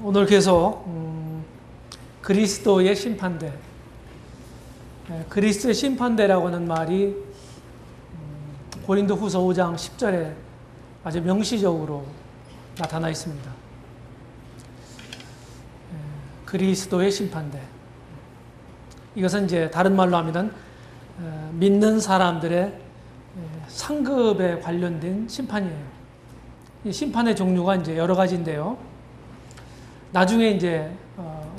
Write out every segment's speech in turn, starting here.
오늘 계속 그리스도의 심판대, 그리스도의 심판대라고 하는 말이 고린도후서 5장 10절에 아주 명시적으로 나타나 있습니다. 그리스도의 심판대. 이것은 이제 다른 말로 하면은 믿는 사람들의 상급에 관련된 심판이에요. 이 심판의 종류가 이제 여러 가지인데요. 나중에 이제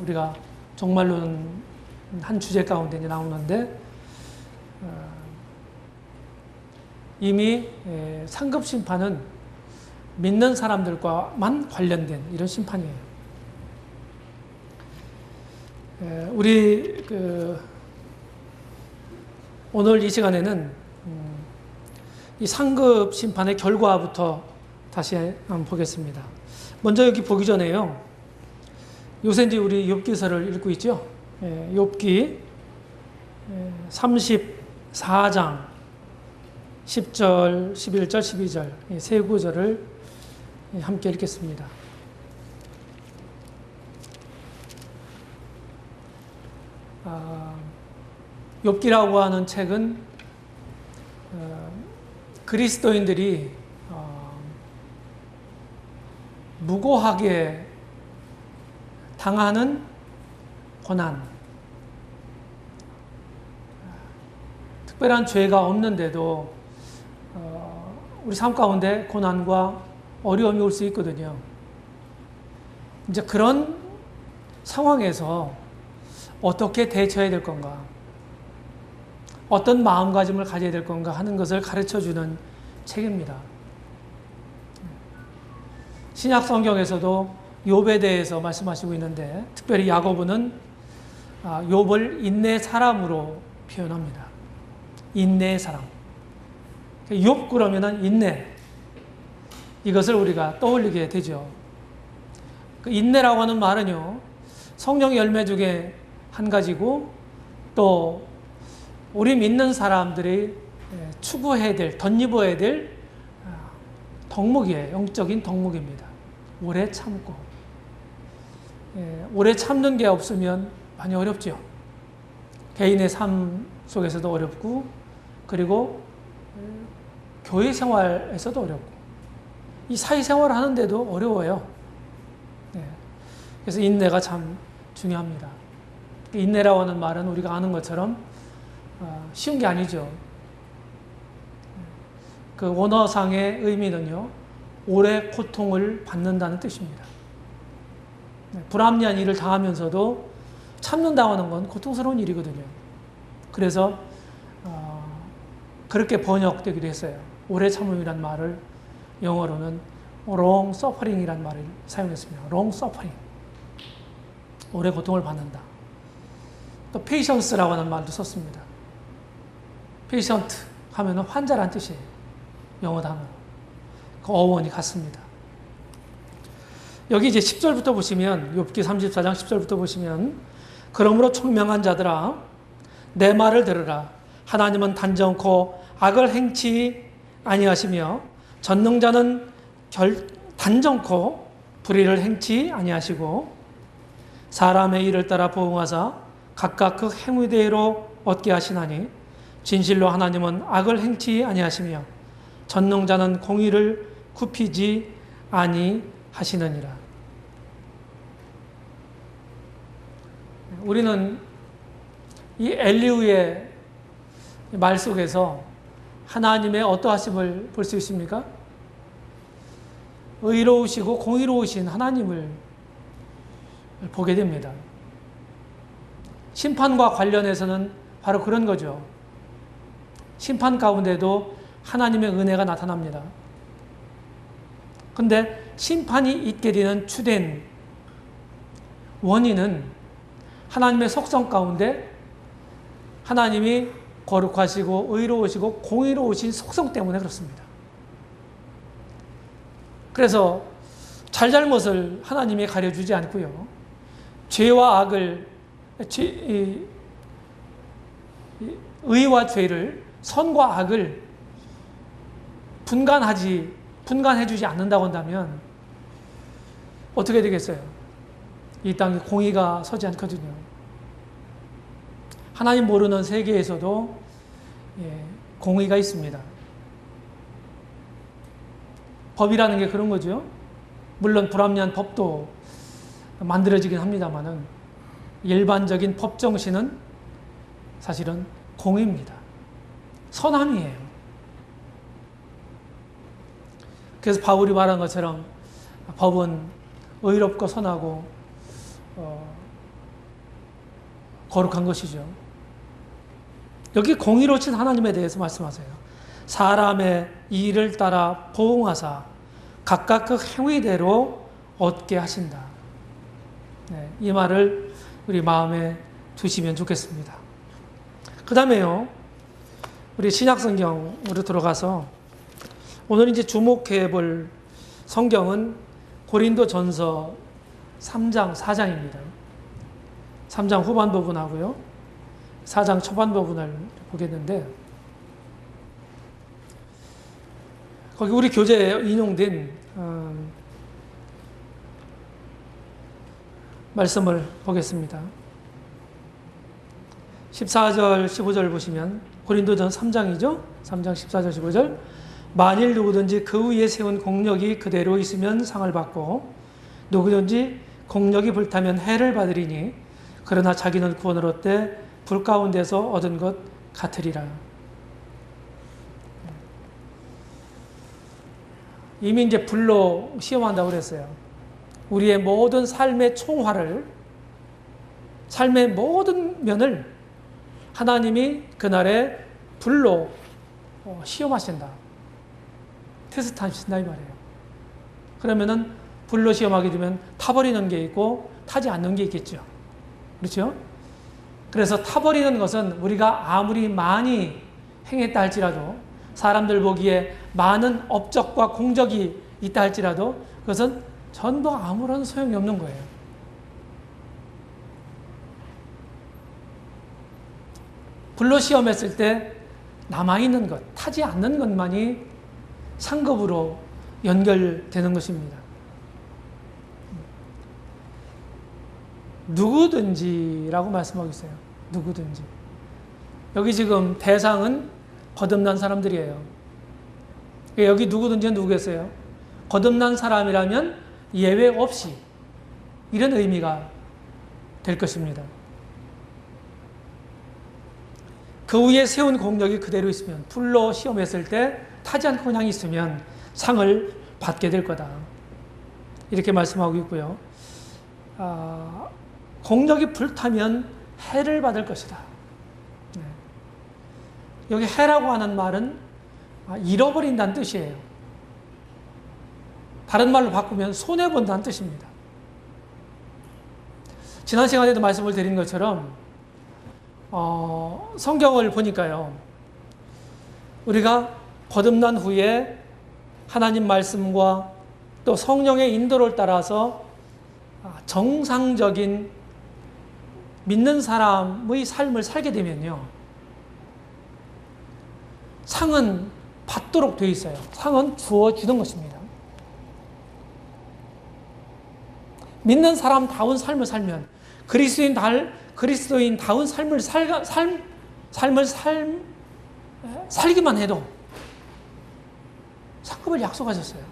우리가 정말로는 한 주제 가운데 이제 나오는데 이미 상급 심판은 믿는 사람들과만 관련된 이런 심판이에요. 우리 오늘 이 시간에는 이 상급 심판의 결과부터 다시 한번 보겠습니다. 먼저 여기 보기 전에요. 요새 이제 우리 욥기서를 읽고 있죠. 욥기 34장 10절, 11절, 12절 세 구절을 함께 읽겠습니다. 욥기라고 하는 책은 그리스도인들이 무고하게 당하는 고난, 특별한 죄가 없는데도 우리 삶 가운데 고난과 어려움이 올 수 있거든요. 이제 그런 상황에서 어떻게 대처해야 될 건가, 어떤 마음가짐을 가져야 될 건가 하는 것을 가르쳐주는 책입니다. 신약 성경에서도 욥에 대해서 말씀하시고 있는데 특별히 야고보는 욥을 인내 사람으로 표현합니다. 인내의 사람. 욥 그러면은 인내. 이것을 우리가 떠올리게 되죠. 그 인내라고 하는 말은요, 성령 열매 중에 한 가지고 또 우리 믿는 사람들이 추구해야 될, 덧입어야 될 덕목이에요. 영적인 덕목입니다. 오래 참고. 오래 참는 게 없으면 많이 어렵죠. 개인의 삶 속에서도 어렵고, 그리고 교회 생활에서도 어렵고, 이 사회생활을 하는데도 어려워요. 그래서 인내가 참 중요합니다. 인내라고 하는 말은 우리가 아는 것처럼 쉬운 게 아니죠. 그 원어상의 의미는요, 오래 고통을 받는다는 뜻입니다. 불합리한 일을 당하면서도 참는다고 하는 건 고통스러운 일이거든요. 그래서 그렇게 번역되기도 했어요. 오래 참음이란 말을 영어로는 long suffering이란 말을 사용했습니다. long suffering. 오래 고통을 받는다. 또 patience라고 하는 말도 썼습니다. patient 하면은 환자란 뜻이에요. 영어 단어. 그 어원이 같습니다. 여기 이제 10절부터 보시면, 욥기 34장 10절부터 보시면, 그러므로 총명한 자들아, 내 말을 들으라. 하나님은 단정코 악을 행치 아니하시며, 전능자는 단정코 불의를 행치 아니하시고, 사람의 일을 따라 보응하사 각각 그 행위대로 얻게 하시나니, 진실로 하나님은 악을 행치 아니하시며, 전능자는 공의를 굽히지 아니하시느니라. 우리는 이 엘리후의 말 속에서 하나님의 어떠하심을 볼 수 있습니까? 의로우시고 공의로우신 하나님을 보게 됩니다. 심판과 관련해서는 바로 그런 거죠. 심판 가운데도 하나님의 은혜가 나타납니다. 근데 심판이 있게 되는 주된 원인은 하나님의 속성 가운데 하나님이 거룩하시고 의로우시고 공의로우신 속성 때문에 그렇습니다. 그래서 잘잘못을 하나님이 가려주지 않고요, 죄와 악을, 의와 죄를, 선과 악을 분간해주지 않는다고 한다면 어떻게 되겠어요? 이 땅에 공의가 서지 않거든요. 하나님 모르는 세계에서도 공의가 있습니다. 법이라는 게 그런 거죠. 물론 불합리한 법도 만들어지긴 합니다만은 일반적인 법 정신은 사실은 공의입니다. 선함이에요. 그래서 바울이 말한 것처럼 법은 의롭고 선하고 거룩한 것이죠. 여기 공의로우신 하나님에 대해서 말씀하세요. 사람의 일을 따라 보응하사 각각 그 행위대로 얻게 하신다. 네, 이 말을 우리 마음에 두시면 좋겠습니다. 그 다음에요, 우리 신약성경으로 들어가서 오늘 이제 주목해 볼 성경은 고린도전서 3장, 4장입니다. 3장 후반 부분하고요, 4장 초반 부분을 보겠는데, 거기 우리 교재에 인용된 말씀을 보겠습니다. 14절, 15절 보시면 고린도전서 3장이죠. 3장 14절, 15절. 만일 누구든지 그 위에 세운 공력이 그대로 있으면 상을 받고 누구든지 공력이 불타면 해를 받으리니 그러나 자기는 구원을 얻되 불 가운데서 얻은 것 같으리라. 이미 이제 불로 시험한다고 그랬어요. 우리의 모든 삶의 총화를, 삶의 모든 면을 하나님이 그날에 불로 시험하신다. 테스트 하신다 이 말이에요. 그러면은 불로 시험하게 되면 타버리는 게 있고 타지 않는 게 있겠죠. 그렇죠? 그래서 타버리는 것은 우리가 아무리 많이 행했다 할지라도, 사람들 보기에 많은 업적과 공적이 있다 할지라도 그것은 전부 아무런 소용이 없는 거예요. 불로 시험했을 때 남아있는 것, 타지 않는 것만이 상급으로 연결되는 것입니다. 누구든지라고 말씀하고 있어요. 누구든지. 여기 지금 대상은 거듭난 사람들이에요. 여기 누구든지는 누구겠어요? 거듭난 사람이라면 예외 없이, 이런 의미가 될 것입니다. 그 위에 세운 공력이 그대로 있으면, 불로 시험했을 때 타지 않고 그냥 있으면 상을 받게 될 거다. 이렇게 말씀하고 있고요. 공력이 불타면 해를 받을 것이다. 네. 여기 해라고 하는 말은 잃어버린다는 뜻이에요. 다른 말로 바꾸면 손해본다는 뜻입니다. 지난 시간에도 말씀을 드린 것처럼 성경을 보니까요, 우리가 거듭난 후에 하나님 말씀과 또 성령의 인도를 따라서 정상적인 믿는 사람의 삶을 살게 되면요, 상은 받도록 되어 있어요. 상은 주어지는 것입니다. 믿는 사람다운 삶을 살면, 그리스도인다운 삶을 살기만 해도 상급을 약속하셨어요.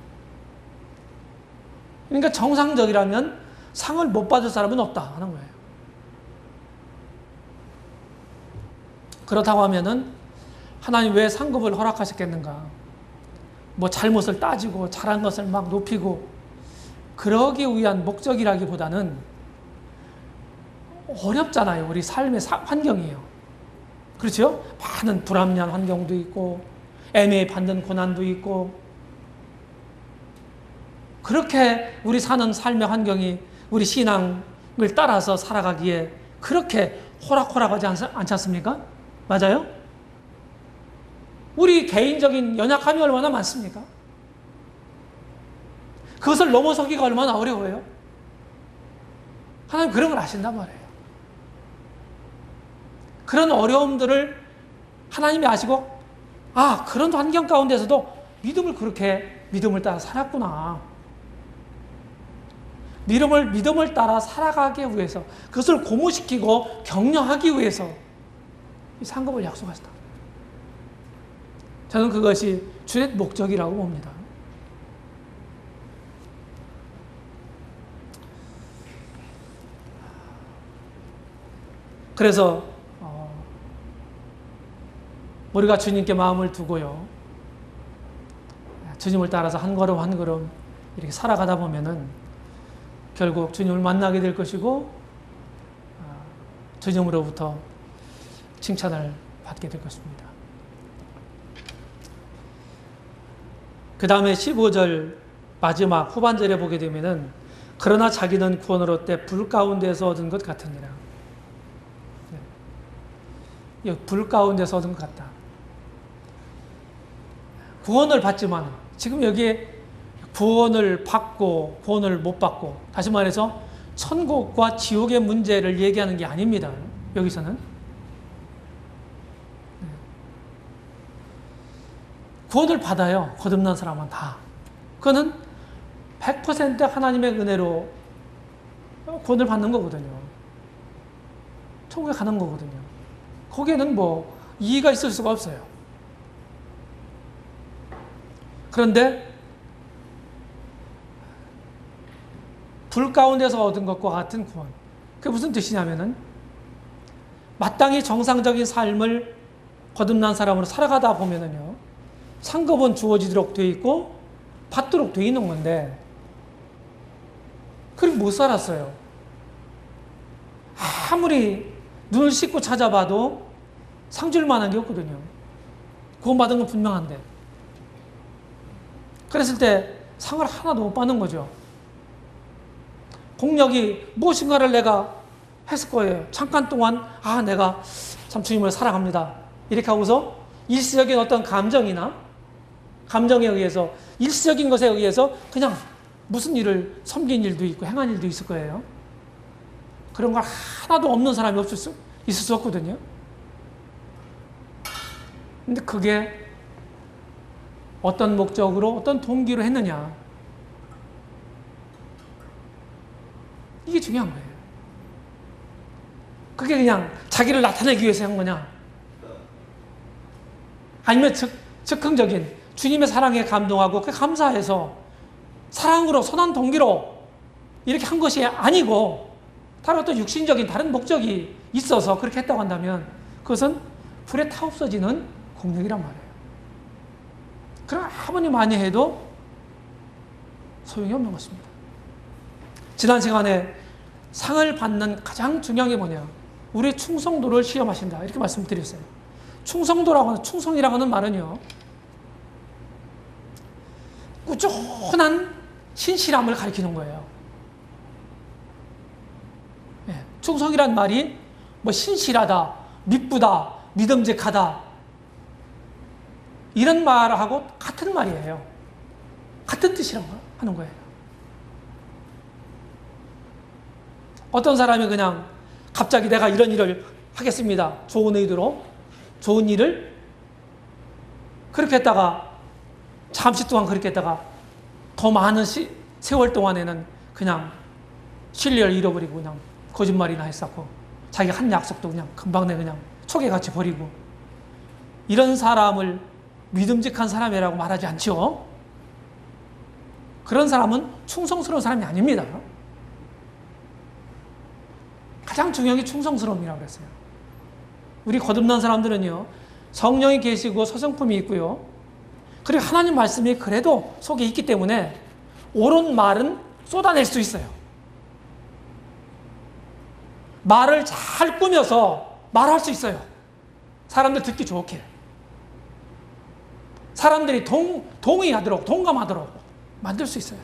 그러니까 정상적이라면 상을 못 받을 사람은 없다 하는 거예요. 그렇다고 하면은 하나님 왜 상급을 허락하셨겠는가? 뭐 잘못을 따지고 잘한 것을 막 높이고 그러기 위한 목적이라기보다는 어렵잖아요. 우리 삶의 환경이에요. 그렇죠? 많은 불합리한 환경도 있고 애매히 받는 고난도 있고, 그렇게 우리 사는 삶의 환경이 우리 신앙을 따라서 살아가기에 그렇게 호락호락하지 않지 않습니까? 맞아요? 우리 개인적인 연약함이 얼마나 많습니까? 그것을 넘어서기가 얼마나 어려워요? 하나님 그런 걸 아신단 말이에요. 그런 어려움들을 하나님이 아시고, 그런 환경 가운데서도 믿음을 따라 살았구나. 믿음을 따라 살아가기 위해서, 그것을 고무시키고 격려하기 위해서 이 상급을 약속하셨다. 저는 그것이 주의 목적이라고 봅니다. 그래서 우리가 주님께 마음을 두고요, 주님을 따라서 한 걸음 한 걸음 이렇게 살아가다 보면은 결국 주님을 만나게 될 것이고 주님으로부터 칭찬을 받게 될 것입니다. 그 다음에 15절 마지막 후반절에 보게 되면은 그러나 자기는 구원을 얻되 불 가운데서 얻은 것 같으니라. 불 가운데서 얻은 것 같다. 구원을 받지만 지금 여기에 구원을 받고 구원을 못 받고, 다시 말해서 천국과 지옥의 문제를 얘기하는 게 아닙니다. 여기서는 구원을 받아요. 거듭난 사람은 다. 그거는 100% 하나님의 은혜로 구원을 받는 거거든요. 천국에 가는 거거든요. 거기에는 뭐 이의가 있을 수가 없어요. 그런데 불 가운데서 얻은 것과 같은 구원, 그게 무슨 뜻이냐면은 마땅히 정상적인 삶을 거듭난 사람으로 살아가다 보면은요, 상급은 주어지도록 되어 있고 받도록 되어 있는 건데, 그렇게 못 살았어요. 아무리 눈을 씻고 찾아봐도 상 줄 만한 게 없거든요. 구원받은 건 분명한데. 그랬을 때 상을 하나도 못 받는 거죠. 공력이 무엇인가를 내가 했을 거예요. 잠깐 동안 내가 참 주님을 사랑합니다, 이렇게 하고서 일시적인 어떤 감정에 의해서, 일시적인 것에 의해서 그냥 무슨 일을 섬긴 일도 있고 행한 일도 있을 거예요. 그런 걸 하나도 없는 사람이 있을 수 없거든요. 근데 그게 어떤 목적으로, 어떤 동기로 했느냐, 이게 중요한 거예요. 그게 그냥 자기를 나타내기 위해서 한 거냐, 아니면 즉흥적인 주님의 사랑에 감동하고 그 감사해서 사랑으로, 선한 동기로 이렇게 한 것이 아니고 다른 어떤 육신적인 다른 목적이 있어서 그렇게 했다고 한다면 그것은 불에 타 없어지는 공력이란 말이에요. 그럼 아무리 많이 해도 소용이 없는 것입니다. 지난 시간에 상을 받는 가장 중요한 게 뭐냐, 우리의 충성도를 시험하신다, 이렇게 말씀드렸어요. 충성이라고 하는 말은요, 꾸준한 신실함을 가리키는 거예요. 충성이란 말이 뭐 신실하다, 미쁘다, 믿음직하다, 이런 말하고 같은 말이에요. 같은 뜻이라고 하는 거예요. 어떤 사람이 그냥 갑자기 내가 이런 일을 하겠습니다, 좋은 의도로, 좋은 일을 그렇게 했다가 잠시 동안 그렇게 했다가 더 많은 세월 동안에는 그냥 신뢰를 잃어버리고 그냥 거짓말이나 했었고, 자기가 한 약속도 그냥 금방 그냥 초계같이 버리고, 이런 사람을 믿음직한 사람이라고 말하지 않죠. 그런 사람은 충성스러운 사람이 아닙니다. 가장 중요한 게 충성스러움이라고 그랬어요. 우리 거듭난 사람들은요, 성령이 계시고 서성품이 있고요, 그리고 하나님 말씀이 그래도 속에 있기 때문에 옳은 말은 쏟아낼 수 있어요. 말을 잘 꾸며서 말할 수 있어요. 사람들 듣기 좋게. 사람들이 동의하도록, 동감하도록 만들 수 있어요.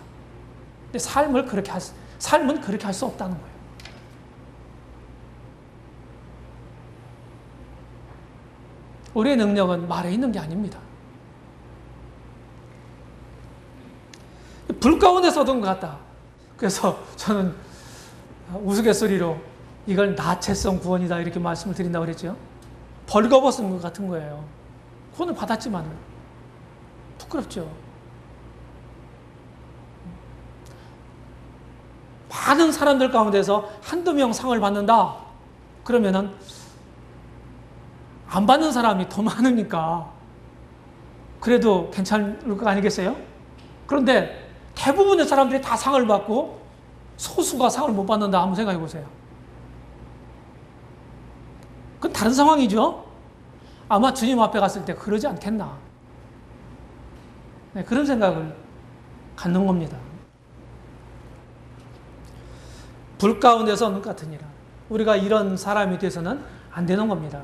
근데 삶은 그렇게 할 수 없다는 거예요. 우리의 능력은 말에 있는 게 아닙니다. 불 가운데서 얻은 것 같다. 그래서 저는 우스갯소리로 이걸 나체성 구원이다, 이렇게 말씀을 드린다고 그랬죠. 벌거벗은 것 같은 거예요. 구원을 받았지만 부끄럽죠. 많은 사람들 가운데서 한두 명 상을 받는다. 그러면은 안 받는 사람이 더 많으니까 그래도 괜찮을 거 아니겠어요? 그런데 대부분의 사람들이 다 상을 받고 소수가 상을 못 받는다. 한번 생각해 보세요. 그건 다른 상황이죠? 아마 주님 앞에 갔을 때 그러지 않겠나. 네, 그런 생각을 갖는 겁니다. 불 가운데서 눈 같으니라. 우리가 이런 사람이 돼서는 안 되는 겁니다.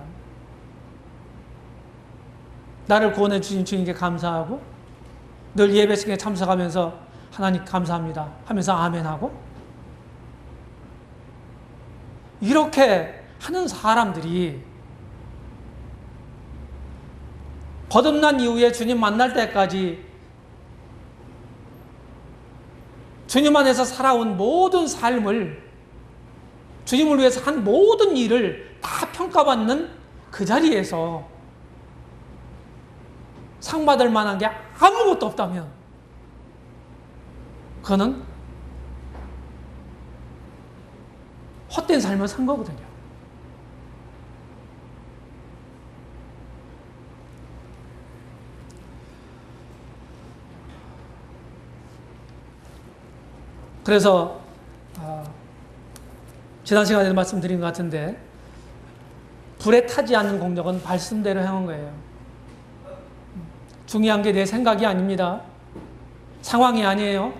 나를 구원해 주신 주님께 감사하고 늘 예배 시간에 참석하면서 하나님 감사합니다 하면서 아멘하고 이렇게 하는 사람들이 거듭난 이후에 주님 만날 때까지 주님 안에서 살아온 모든 삶을 주님을 위해서 한 모든 일을 다 평가받는 그 자리에서 상 받을 만한 게 아무것도 없다면 그거는 헛된 삶을 산 거거든요. 그래서 지난 시간에 말씀드린 것 같은데 불에 타지 않는 공적은 말씀대로 행한 거예요. 중요한 게 내 생각이 아닙니다. 상황이 아니에요.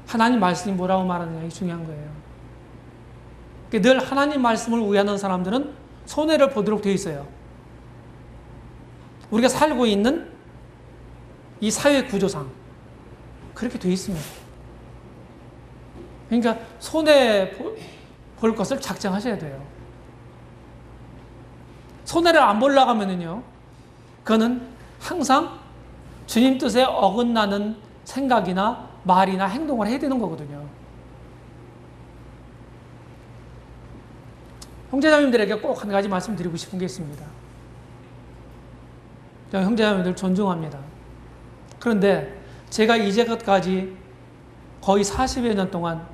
하나님 말씀이 뭐라고 말하느냐 이게 중요한 거예요. 늘 하나님 말씀을 위하는 사람들은 손해를 보도록 되어 있어요. 우리가 살고 있는 이 사회 구조상 그렇게 되어 있습니다. 그러니까 손해 볼 것을 작정하셔야 돼요. 손해를 안 보려고 하면은요, 그거는 항상 주님 뜻에 어긋나는 생각이나 말이나 행동을 해야 되는 거거든요. 형제자매님들에게 꼭 한 가지 말씀드리고 싶은 게 있습니다. 제가 형제자매님들 존중합니다. 그런데 제가 이제까지 거의 40여 년 동안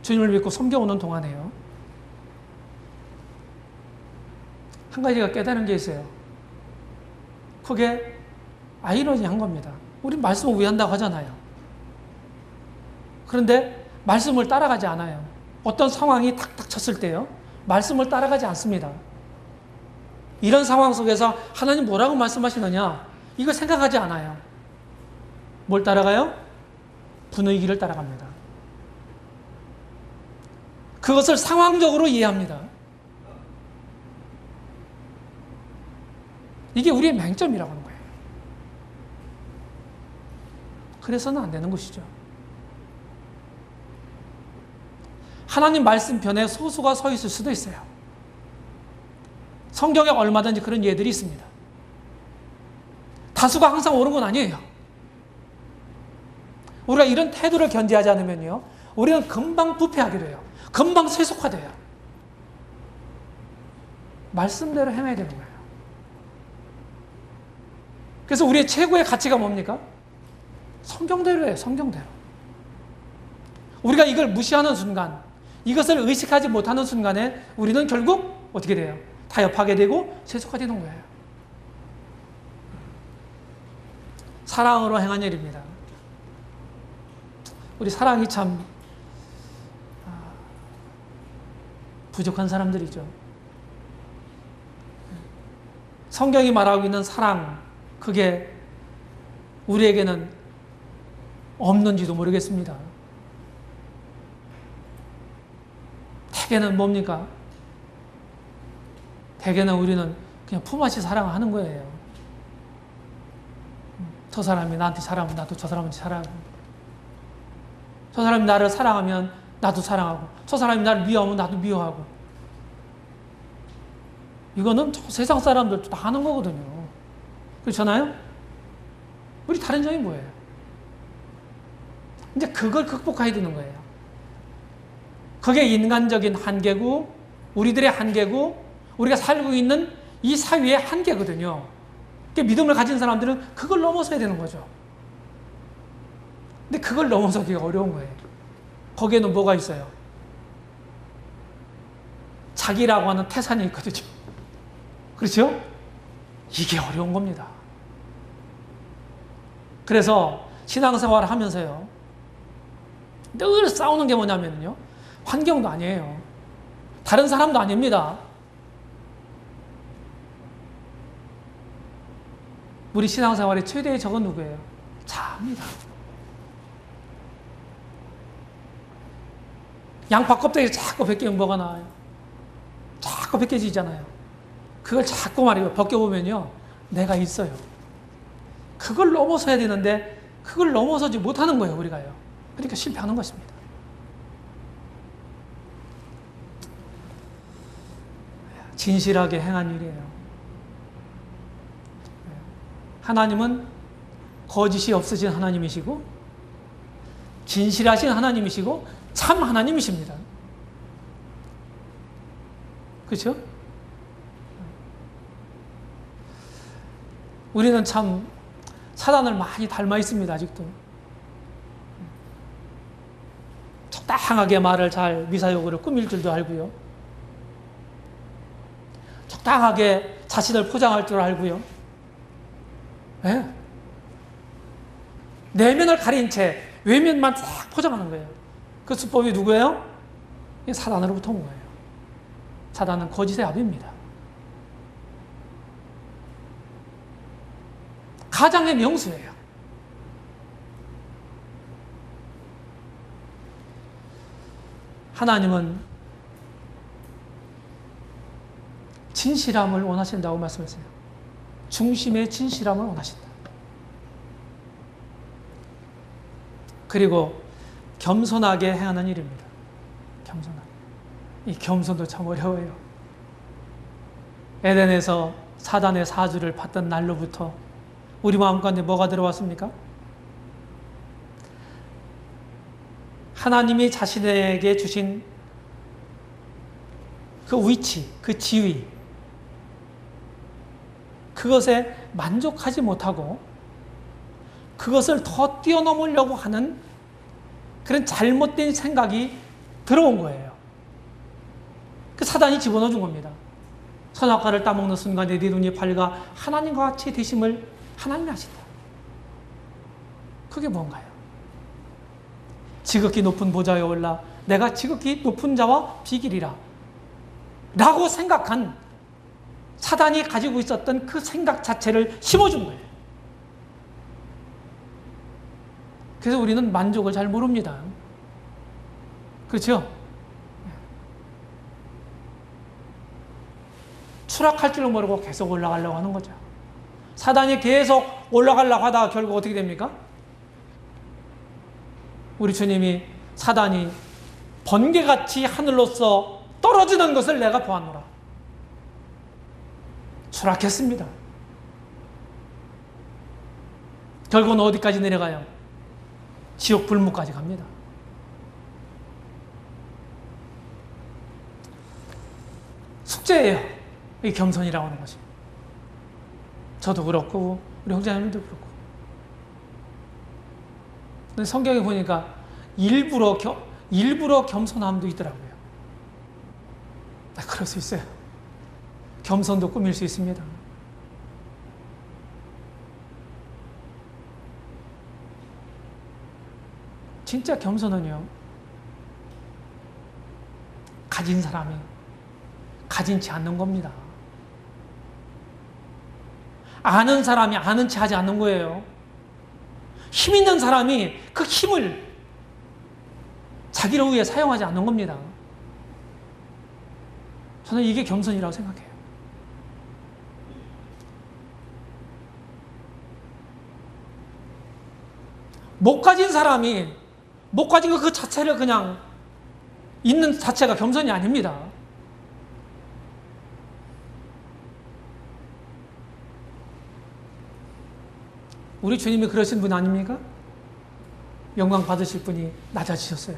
주님을 믿고 섬겨오는 동안에요, 한 가지가 깨달은 게 있어요. 그게 아이러니한 겁니다. 우리 말씀을 위한다고 하잖아요. 그런데 말씀을 따라가지 않아요. 어떤 상황이 탁탁 쳤을 때요, 말씀을 따라가지 않습니다. 이런 상황 속에서 하나님 뭐라고 말씀하시느냐, 이거 생각하지 않아요. 뭘 따라가요? 분위기를 따라갑니다. 그것을 상황적으로 이해합니다. 이게 우리의 맹점이라고 하는 거예요. 그래서는 안 되는 것이죠. 하나님 말씀 편에 소수가 서 있을 수도 있어요. 성경에 얼마든지 그런 예들이 있습니다. 다수가 항상 옳은 건 아니에요. 우리가 이런 태도를 견지하지 않으면요, 우리는 금방 부패하게 돼요. 금방 세속화돼요. 말씀대로 행해야 되는 거예요. 그래서 우리의 최고의 가치가 뭡니까? 성경대로예요. 성경대로. 우리가 이걸 무시하는 순간, 이것을 의식하지 못하는 순간에 우리는 결국 어떻게 돼요? 타협하게 되고 세속화되는 거예요. 사랑으로 행한 일입니다. 우리 사랑이 참 부족한 사람들이죠. 성경이 말하고 있는 사랑, 그게 우리에게는 없는지도 모르겠습니다. 대개는 뭡니까? 대개는 우리는 그냥 품앗이 사랑하는 거예요. 저 사람이 나한테 사랑하면 나도 저 사람한테 사랑하고, 저 사람이 나를 사랑하면 나도 사랑하고, 저 사람이 나를 미워하면 나도 미워하고. 이거는 세상 사람들도 다 하는 거거든요. 그렇잖아요? 우리 다른 점이 뭐예요? 이제 그걸 극복해야 되는 거예요. 그게 인간적인 한계고, 우리들의 한계고, 우리가 살고 있는 이 사회의 한계거든요. 믿음을 가진 사람들은 그걸 넘어서야 되는 거죠. 근데 그걸 넘어서기가 어려운 거예요. 거기에는 뭐가 있어요? 자기라고 하는 태산이 있거든요. 그렇죠? 이게 어려운 겁니다. 그래서 신앙생활을 하면서요, 늘 싸우는 게 뭐냐면요, 환경도 아니에요. 다른 사람도 아닙니다. 우리 신앙생활의 최대의 적은 누구예요? 자입니다. 양파 껍데기 자꾸 벗기면 뭐가 나와요? 자꾸 벗겨지잖아요. 그걸 자꾸 말이에요. 벗겨보면요, 내가 있어요. 그걸 넘어서야 되는데 그걸 넘어서지 못하는 거예요, 우리가요. 그러니까 실패하는 것입니다. 진실하게 행한 일이에요. 하나님은 거짓이 없으신 하나님이시고 진실하신 하나님이시고 참 하나님이십니다. 그렇죠? 우리는 참 사단을 많이 닮아 있습니다. 아직도 적당하게 말을 잘 미사역으로 꾸밀 줄도 알고요, 적당하게 자신을 포장할 줄 알고요, 네? 내면을 가린 채 외면만 싹 포장하는 거예요. 그 수법이 누구예요? 사단으로부터 온 거예요. 사단은 거짓의 아비입니다. 가장의 명수예요. 하나님은 진실함을 원하신다고 말씀했어요. 중심의 진실함을 원하신다. 그리고 겸손하게 행하는 일입니다. 겸손하게. 이 겸손도 참 어려워요. 에덴에서 사단의 사주를 받던 날로부터 우리 마음 가운데 뭐가 들어왔습니까? 하나님이 자신에게 주신 그 위치, 그 지위, 그것에 만족하지 못하고 그것을 더 뛰어넘으려고 하는 그런 잘못된 생각이 들어온 거예요. 그 사단이 집어넣어 준 겁니다. 선악과를 따먹는 순간에 네 눈이 밝아 하나님과 같이 되심을 하나님이 하신다. 그게 뭔가요? 지극히 높은 보좌에 올라 내가 지극히 높은 자와 비길이라 라고 생각한 사단이 가지고 있었던 그 생각 자체를 심어준 거예요. 그래서 우리는 만족을 잘 모릅니다. 그렇죠? 추락할 줄 모르고 계속 올라가려고 하는 거죠. 사단이 계속 올라가려고 하다가 결국 어떻게 됩니까? 우리 주님이 사단이 번개같이 하늘로서 떨어지는 것을 내가 보았노라. 추락했습니다. 결국은 어디까지 내려가요? 지옥 불문까지 갑니다. 숙제예요. 이 겸손이라고 하는 것이. 저도 그렇고 우리 형제님도 그렇고. 근데 성경에 보니까 일부러 겸손함도 있더라고요. 그럴 수 있어요. 겸손도 꾸밀 수 있습니다. 진짜 겸손은요, 가진 사람이 가진 채 않는 겁니다. 아는 사람이 아는 채 하지 않는 거예요. 힘 있는 사람이 그 힘을 자기를 위해 사용하지 않는 겁니다. 저는 이게 겸손이라고 생각해요. 못 가진 사람이 못 가진 것 그 자체를 그냥 있는 자체가 겸손이 아닙니다. 우리 주님이 그러신 분 아닙니까? 영광 받으실 분이 낮아지셨어요.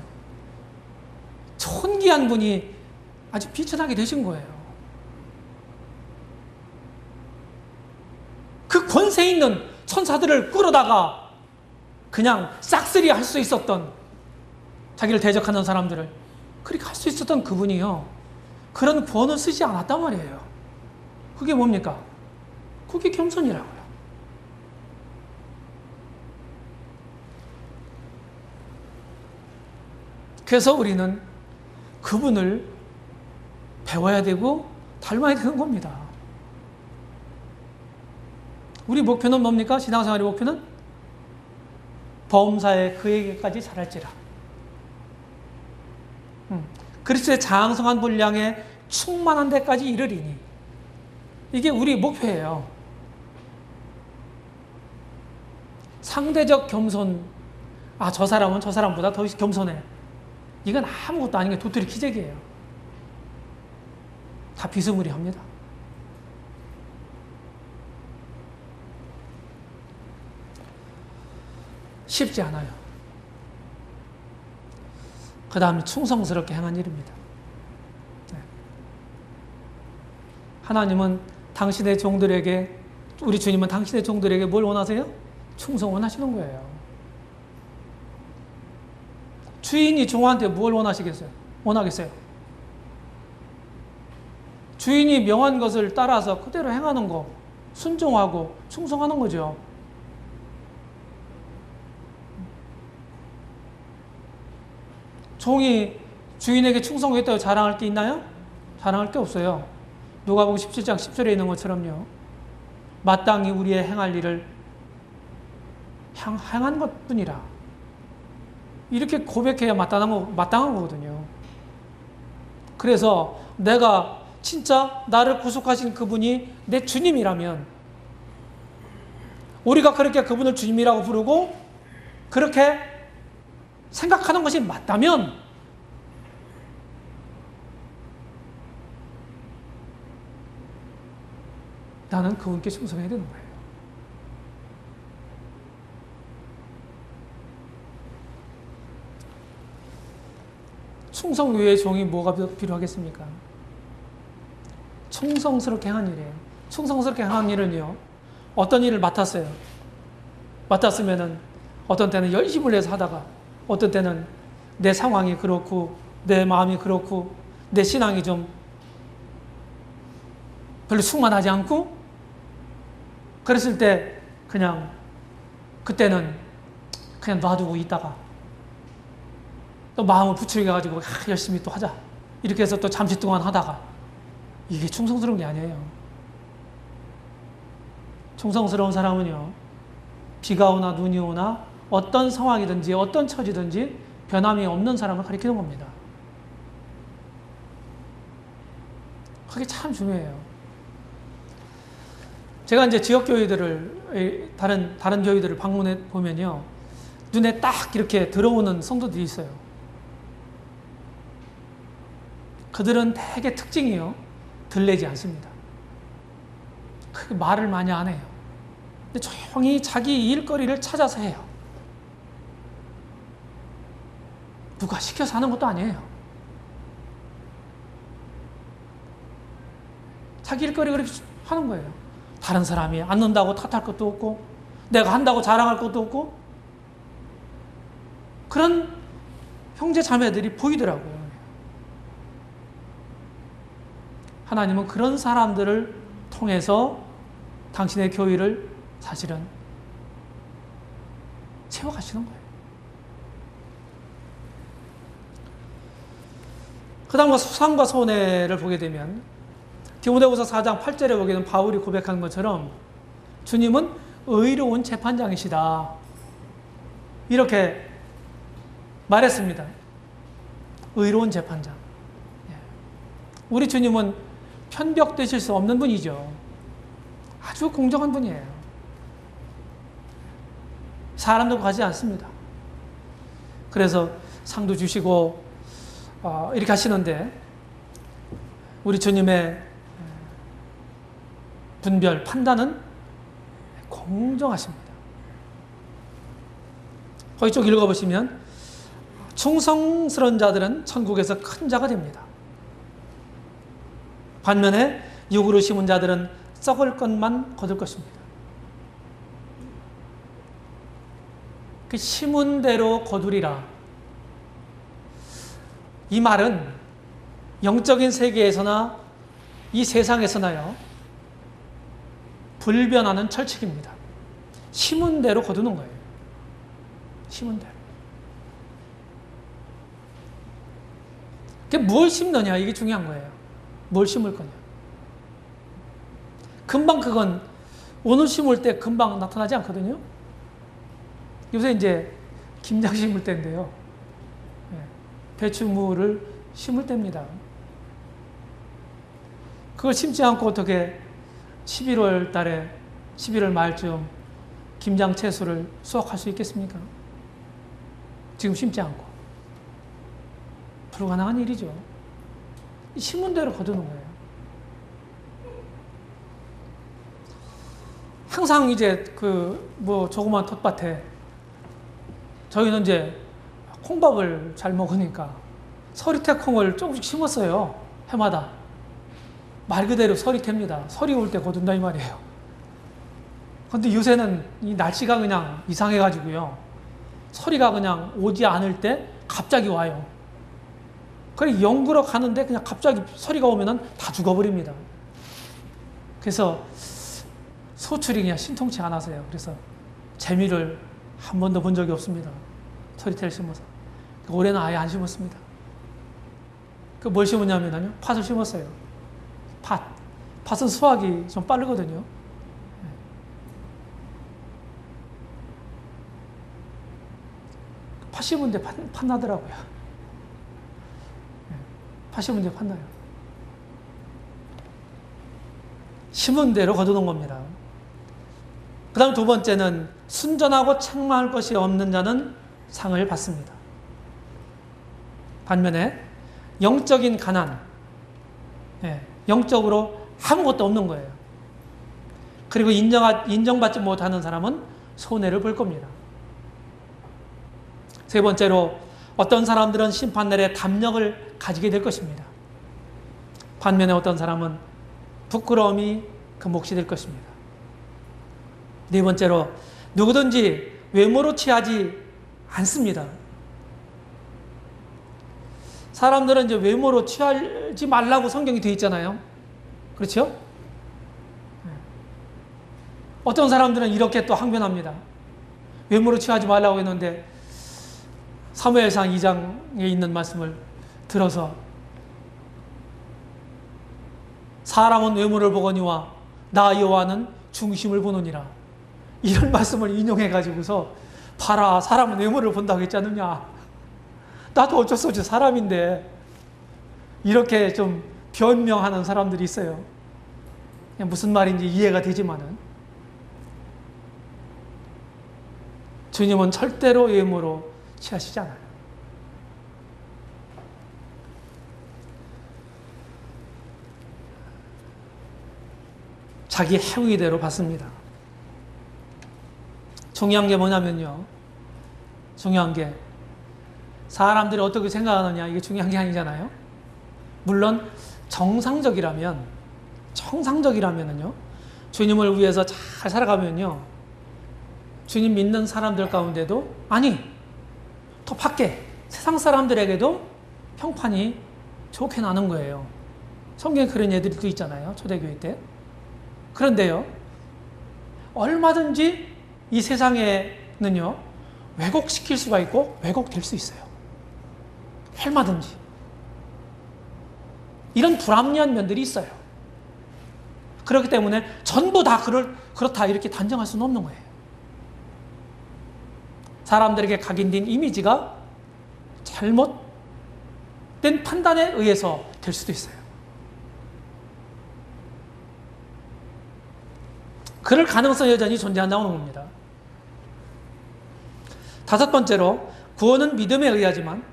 존귀한 분이 아주 비천하게 되신 거예요. 그 권세 있는 천사들을 끌어다가 그냥 싹쓸이 할 수 있었던, 자기를 대적하는 사람들을 그렇게 할 수 있었던 그분이요, 그런 권을 쓰지 않았단 말이에요. 그게 뭡니까? 그게 겸손이라고요. 그래서 우리는 그분을 배워야 되고 닮아야 되는 겁니다. 우리 목표는 뭡니까? 신앙생활의 목표는 범사에 그에게까지 잘할지라. 그리스도의 장성한 분량에 충만한 데까지 이르리니. 이게 우리 목표예요. 상대적 겸손. 아, 저 사람은 저 사람보다 더 겸손해. 이건 아무것도 아닌 게 도토리 키재기예요. 다 비스무리합니다. 쉽지 않아요. 그 다음에 충성스럽게 행한 일입니다. 네. 하나님은 당신의 종들에게, 우리 주님은 당신의 종들에게 뭘 원하세요? 충성 원하시는 거예요. 주인이 종한테 뭘 원하시겠어요? 원하겠어요? 주인이 명한 것을 따라서 그대로 행하는 거, 순종하고 충성하는 거죠. 종이 주인에게 충성했다고 자랑할 게 있나요? 자랑할 게 없어요. 누가복음 17장 10절에 있는 것처럼요, 마땅히 우리의 행할 일을 행한 것뿐이라. 이렇게 고백해야 마땅한 거거든요. 그래서 내가 진짜 나를 구속하신 그분이 내 주님이라면, 우리가 그렇게 그분을 주님이라고 부르고 그렇게 생각하는 것이 맞다면, 나는 그분께 충성해야 되는 거예요. 충성 외에 종이 뭐가 필요하겠습니까? 충성스럽게 행한 일이에요. 충성스럽게 행한 일은요, 어떤 일을 맡았으면은 어떤 때는 열심을 내서 하다가, 어떤 때는 내 상황이 그렇고 내 마음이 그렇고 내 신앙이 좀 별로 충만하지 않고, 그랬을 때 그냥 그때는 그냥 놔두고 있다가 또 마음을 부추겨 가지고 열심히 또 하자, 이렇게 해서 또 잠시 동안 하다가, 이게 충성스러운 게 아니에요. 충성스러운 사람은요, 비가 오나 눈이 오나 어떤 상황이든지 어떤 처지든지 변함이 없는 사람을 가리키는 겁니다. 그게 참 중요해요. 제가 이제 지역 교회들을, 다른 교회들을 방문해 보면요, 눈에 딱 이렇게 들어오는 성도들이 있어요. 그들은 대개 특징이요, 들레지 않습니다. 크게 말을 많이 안 해요. 근데 조용히 자기 일거리를 찾아서 해요. 누가 시켜서 하는 것도 아니에요. 자기 일거리 그렇게 하는 거예요. 다른 사람이 안 넣는다고 탓할 것도 없고, 내가 한다고 자랑할 것도 없고, 그런 형제 자매들이 보이더라고요. 하나님은 그런 사람들을 통해서 당신의 교회를 사실은 채워가시는 거예요. 그 다음과 수상과 손해를 보게 되면, 디모데후서 4장 8절에 보게 되면 바울이 고백한 것처럼 주님은 의로운 재판장이시다, 이렇게 말했습니다. 의로운 재판장. 우리 주님은 편벽되실 수 없는 분이죠. 아주 공정한 분이에요. 사람도 가지 않습니다. 그래서 상도 주시고 이렇게 하시는데, 우리 주님의 분별, 판단은 공정하십니다. 거기 쭉 읽어보시면, 충성스러운 자들은 천국에서 큰 자가 됩니다. 반면에 육으로 심은 자들은 썩을 것만 거둘 것입니다. 그 심은 대로 거두리라. 이 말은 영적인 세계에서나 이 세상에서나요, 불변하는 철칙입니다. 심은 대로 거두는 거예요. 심은 대로. 뭘 심느냐, 이게 중요한 거예요. 뭘 심을 거냐. 금방 그건 오늘 심을 때 금방 나타나지 않거든요. 요새 이제 김장 심을 때인데요. 배추무를 심을 때입니다. 그걸 심지 않고 어떻게 11월 달에, 11월 말쯤 김장 채소를 수확할 수 있겠습니까? 지금 심지 않고. 불가능한 일이죠. 심은 대로 거두는 거예요. 항상 이제 조그만 텃밭에 저희는 이제 콩밥을 잘 먹으니까 서리태콩을 조금씩 심었어요. 해마다. 말 그대로 서리태입니다. 서리 올 때 거둔다 이 말이에요. 근데 요새는 이 날씨가 그냥 이상해가지고요. 서리가 그냥 오지 않을 때 갑자기 와요. 그래 연구러 가는데 그냥 갑자기 서리가 오면은 다 죽어버립니다. 그래서 소출이 그냥 신통치 않아서요. 그래서 재미를 한 번도 본 적이 없습니다. 서리태를 심어서. 올해는 아예 안 심었습니다. 뭘 심었냐면요. 팥을 심었어요. 팥은 수확이 좀 빠르거든요. 팥 심은데 팥 나더라고요. 팥 심은데 팥 나요. 심은 대로 거두는 겁니다. 그 다음 두 번째는 순전하고 책망할 것이 없는 자는 상을 받습니다. 반면에 영적인 가난, 영적으로 아무것도 없는 거예요. 그리고 인정받지 못하는 사람은 손해를 볼 겁니다. 세 번째로 어떤 사람들은 심판날에 담력을 가지게 될 것입니다. 반면에 어떤 사람은 부끄러움이 그 몫이 될 것입니다. 네 번째로 누구든지 외모로 취하지 않습니다. 사람들은 이제 외모로 취하지 말라고 성경이 되어 있잖아요. 그렇죠? 어떤 사람들은 이렇게 또 항변합니다. 외모로 취하지 말라고 했는데 사무엘상 2장에 있는 말씀을 들어서 사람은 외모를 보거니와 나 여호와는 중심을 보느니라. 이런 말씀을 인용해 가지고서 봐라, 사람은 외모를 본다고 했지 않느냐. 나도 어쩔 수 없이 사람인데 이렇게 좀 변명하는 사람들이 있어요. 무슨 말인지 이해가 되지만은 주님은 절대로 외모로 취하시지 않아요. 자기 행위대로 받습니다. 중요한 게 뭐냐면요. 중요한 게 사람들이 어떻게 생각하느냐, 이게 중요한 게 아니잖아요. 물론 정상적이라면은요, 주님을 위해서 잘 살아가면요, 주님 믿는 사람들 가운데도, 아니 더 밖에 세상 사람들에게도 평판이 좋게 나는 거예요. 성경에 그런 애들이 또 있잖아요, 초대교회 때. 그런데요, 얼마든지 이 세상에는요, 왜곡시킬 수가 있고 왜곡될 수 있어요. 얼마든지. 이런 불합리한 면들이 있어요. 그렇기 때문에 전부 다 그렇다 이렇게 단정할 수는 없는 거예요. 사람들에게 각인된 이미지가 잘못된 판단에 의해서 될 수도 있어요. 그럴 가능성이 여전히 존재한다고 하는 겁니다. 다섯 번째로, 구원은 믿음에 의하지만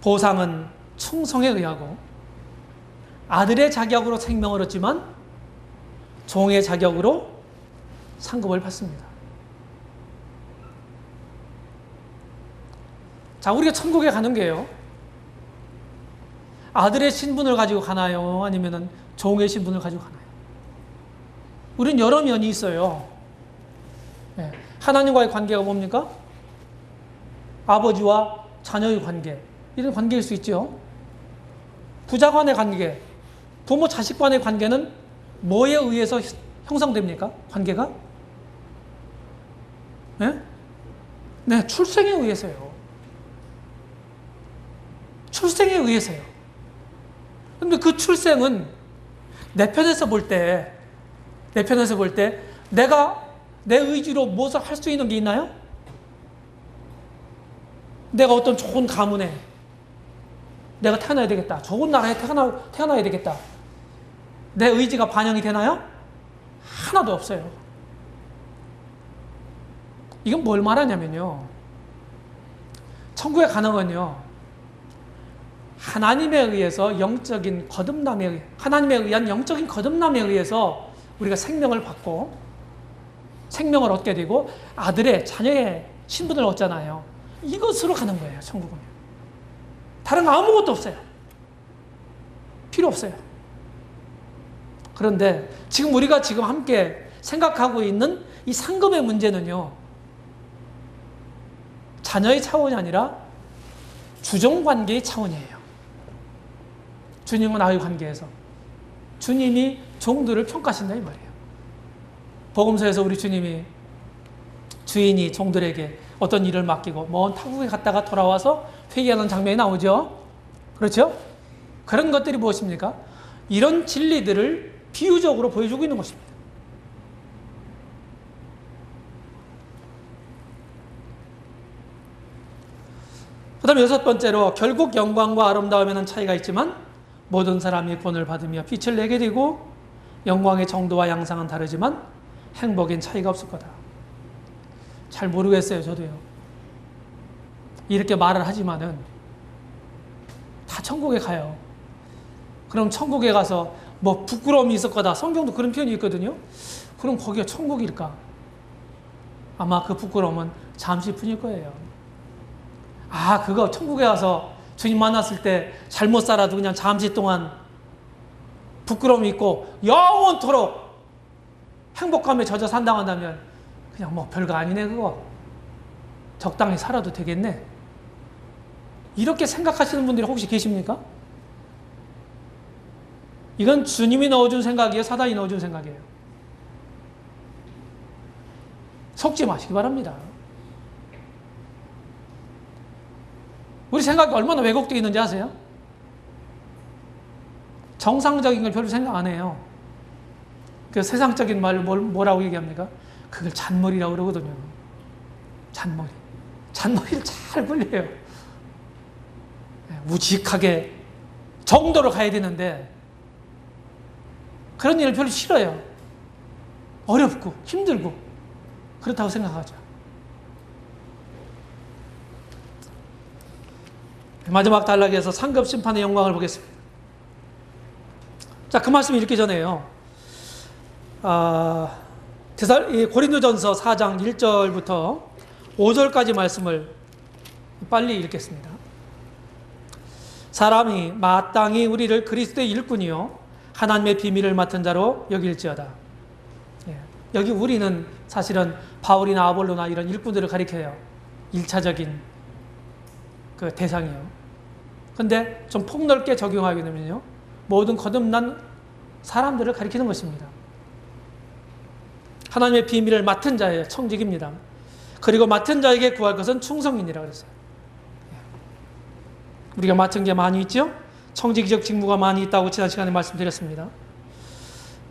보상은 충성에 의하고, 아들의 자격으로 생명을 얻지만 종의 자격으로 상급을 받습니다. 자, 우리가 천국에 가는 게요, 아들의 신분을 가지고 가나요? 아니면 종의 신분을 가지고 가나요? 우리는 여러 면이 있어요. 하나님과의 관계가 뭡니까? 아버지와 자녀의 관계. 이런 관계일 수 있죠. 부자 간의 관계, 부모 자식 간의 관계는 뭐에 의해서 형성됩니까? 관계가? 네? 네, 출생에 의해서요. 출생에 의해서요. 근데 그 출생은 내 편에서 볼 때, 내가 내 의지로 무엇을 할 수 있는 게 있나요? 내가 어떤 좋은 가문에 내가 태어나야 되겠다. 좋은 나라에 태어나야 되겠다. 내 의지가 반영이 되나요? 하나도 없어요. 이건 뭘 말하냐면요. 천국에 가는 건요. 하나님에 의해서 하나님에 의한 영적인 거듭남에 의해서 우리가 생명을 받고 생명을 얻게 되고 아들의 자녀의 신분을 얻잖아요. 이것으로 가는 거예요. 천국은. 다른 거 아무것도 없어요. 필요 없어요. 그런데 지금 우리가 지금 함께 생각하고 있는 이 상급의 문제는요. 자녀의 차원이 아니라 주종관계의 차원이에요. 주님과 나의 관계에서. 주님이 종들을 평가하신다 이 말이에요. 복음서에서 우리 주님이 주인이 종들에게 어떤 일을 맡기고 먼 타국에 갔다가 돌아와서 회개하는 장면이 나오죠. 그렇죠? 그런 것들이 무엇입니까? 이런 진리들을 비유적으로 보여주고 있는 것입니다. 그 다음에 6번째로 결국 영광과 아름다움에는 차이가 있지만 모든 사람이 구원을 받으며 빛을 내게 되고 영광의 정도와 양상은 다르지만 행복엔 차이가 없을 거다. 잘 모르겠어요. 저도요. 이렇게 말을 하지만은 다 천국에 가요. 그럼 천국에 가서 뭐 부끄러움이 있을 거다. 성경도 그런 표현이 있거든요. 그럼 거기가 천국일까? 아마 그 부끄러움은 잠시뿐일 거예요. 그거 천국에 가서 주님 만났을 때 잘못 살아도 그냥 잠시 동안 부끄러움이 있고 영원토록 행복감에 젖어 산다한다면 그냥 뭐 별거 아니네 그거. 적당히 살아도 되겠네. 이렇게 생각하시는 분들이 혹시 계십니까? 이건 주님이 넣어준 생각이에요? 사단이 넣어준 생각이에요? 속지 마시기 바랍니다. 우리 생각이 얼마나 왜곡되어 있는지 아세요? 정상적인 걸 별로 생각 안 해요. 그 세상적인 말로 뭐라고 얘기합니까? 그걸 잔머리라고 그러거든요. 잔머리. 잔머리를 잘 굴려요. 우직하게 정도로 가야 되는데 그런 일을 별로 싫어요. 어렵고 힘들고 그렇다고 생각하죠. 마지막 단락에서 상급 심판의 영광을 보겠습니다. 자, 그 말씀 읽기 전에요. 고린도전서 4장 1절부터 5절까지 말씀을 빨리 읽겠습니다. 사람이 마땅히 우리를 그리스도의 일꾼이요 하나님의 비밀을 맡은 자로 여길지어다. 여기 우리는 사실은 바울이나 아볼로나 이런 일꾼들을 가리켜요. 1차적인 그 대상이요. 근데 좀 폭넓게 적용하게 되면요. 모든 거듭난 사람들을 가리키는 것입니다. 하나님의 비밀을 맡은 자예요. 청직입니다. 그리고 맡은 자에게 구할 것은 충성이니라 그랬어요. 우리가 맡은 게 많이 있죠? 청지기적 직무가 많이 있다고 지난 시간에 말씀드렸습니다.